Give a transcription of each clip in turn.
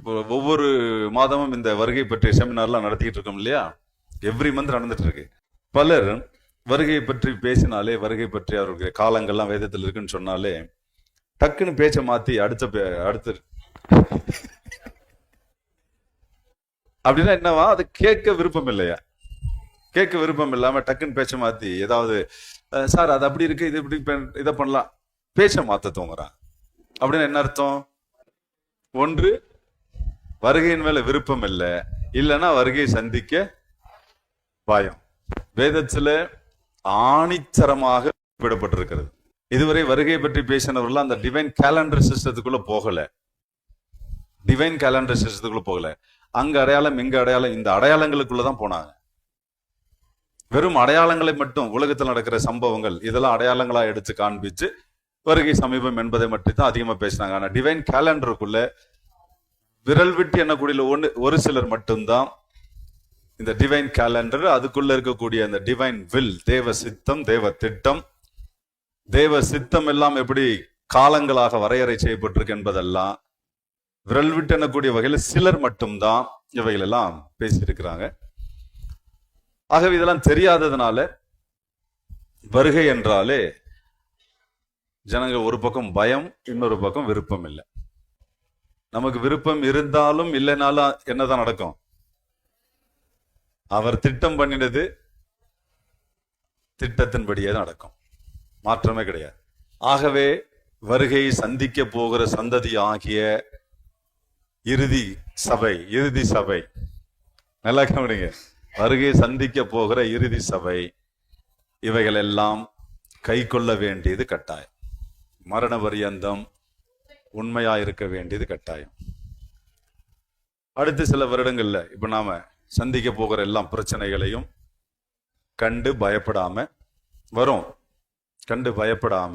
இப்போ ஒவ்வொரு மாதமும் இந்த வருகை பற்றிய செமினார்லாம் நடத்திக்கிட்டு இருக்கோம் இல்லையா? எவ்ரி மந்த் நடந்துட்டு இருக்கு. பலர் வருகை பற்றி பேசினாலே, வருகை பற்றி அவருடைய காலங்கள்லாம் வேதத்தில் இருக்குன்னு சொன்னாலே டக்குன்னு பேச்சை மாத்தி அடுத்து அப்படின்னா என்னவா, அது கேட்க விருப்பம் இல்லையா? கேட்க விருப்பம் இல்லாம டக்குன்னு பேச்சை மாத்தி ஏதாவது சார் அது அப்படி இருக்கு, இது இப்படி இதை பண்ணலாம், பேச்சை மாத்த தூங்குறான். அப்படின்னு என்ன அர்த்தம்? ஒன்று, வருகையின் மேல விருப்பம் இல்லை, இல்லைன்னா வருகையை சந்திக்க பயம். வேதத்துல ஆணித்தரமாக விடப்பட்டிருக்கிறது. இதுவரை வருகையை பற்றி பேசினவர்கள் அந்த டிவைன் கேலண்டர் சிஸ்டத்துக்குள்ள போகல. டிவைன் கேலண்டர் சிஸ்டத்துக்குள்ள போகல. அங்க அடையாளம், இங்க அடையாளம், இந்த அடையாளங்களுக்குள்ளதான் போனாங்க. வெறும் அடையாளங்களை மட்டும், உலகத்தில் நடக்கிற சம்பவங்கள் இதெல்லாம் அடையாளங்களா எடுத்து காண்பிச்சு வருகை சமீபம் என்பதை மட்டும் தான் அதிகமா பேசினாங்க. ஆனா டிவைன் கேலண்டருக்குள்ள விரல் விட்டு எண்ணக்கூடிய ஒரு சிலர் மட்டும்தான் இந்த டிவைன் கேலண்டர், அதுக்குள்ள இருக்கக்கூடிய அந்த டிவைன் வில், தேவ சித்தம், தேவ திட்டம், தேவ சித்தம் எல்லாம் எப்படி காலங்களாக வரையறை செய்யப்பட்டிருக்கு என்பதெல்லாம் விரல் விட்டு எண்ணக்கூடிய வகையில சிலர் மட்டும்தான் இவைகள் எல்லாம் பேசியிருக்கிறாங்க. ஆகவே இதெல்லாம் தெரியாததுனால வருகை என்றாலே ஜனங்க ஒரு பக்கம் பயம், இன்னொரு பக்கம் விருப்பம் இல்லை. நமக்கு விருப்பம் இருந்தாலும் இல்லைனாலும் என்னதான் நடக்கும்? அவர் திட்டம் பண்ணினது திட்டத்தின்படியே தான் நடக்கும், மாற்றமே கிடையாது. ஆகவே வருகையை சந்திக்க போகிற சந்ததி ஆகிய இறுதி சபை நல்லா கவனிங்க, வருகையை சந்திக்க போகிற இறுதி சபை இவைகள் எல்லாம் கை கொள்ள வேண்டியது கட்டாயம். மரண பரியந்தம் உண்மையா இருக்க வேண்டியது கட்டாயம். அடுத்த சில வருடங்கள்ல இப்ப நாம சந்திக்க போகிற எல்லா பிரச்சனைகளையும் கண்டு பயப்படாம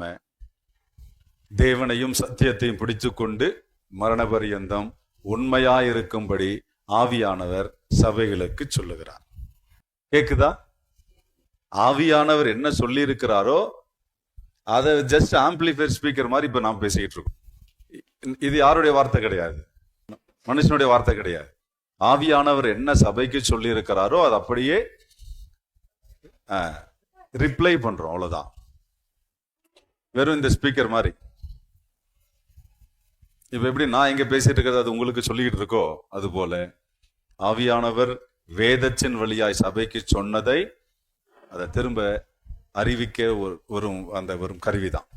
தேவனையும் சத்தியத்தையும் பிடித்து கொண்டு மரண பரியந்தம் உண்மையாயிருக்கும்படி ஆவியானவர் சபைகளுக்கு சொல்லுகிறார். கேக்குதா? ஆவியானவர் என்ன சொல்லி இருக்கிறாரோ அதை ஜஸ்ட் ஆம்பிளிஃபையர் ஸ்பீக்கர் மாதிரி இப்ப நாம் பேசிக்கிட்டு இருக்கோம். இது யாருடைய வார்த்தை கிடையாது, மனுஷனுடைய வார்த்தை கிடையாது. ஆவியானவர் என்ன சபைக்கு சொல்லி இருக்கிறாரோ அது அப்படியே ரிப்ளை பண்றோம், அவ்வளவுதான். வெறும் இந்த ஸ்பீக்கர் மாதிரி. இப்ப எப்படி நான் எங்க பேசிட்டு இருக்கிறது அது உங்களுக்கு சொல்லிக்கிட்டு இருக்கோ, அது போல ஆவியானவர் வேதத்தின் வழியாய் சபைக்கு சொன்னதை அதை திரும்ப அறிவிக்க வரும் கருவிதான்.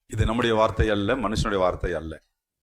இது நம்முடைய வார்த்தை அல்ல, மனுஷனுடைய வார்த்தை அல்ல.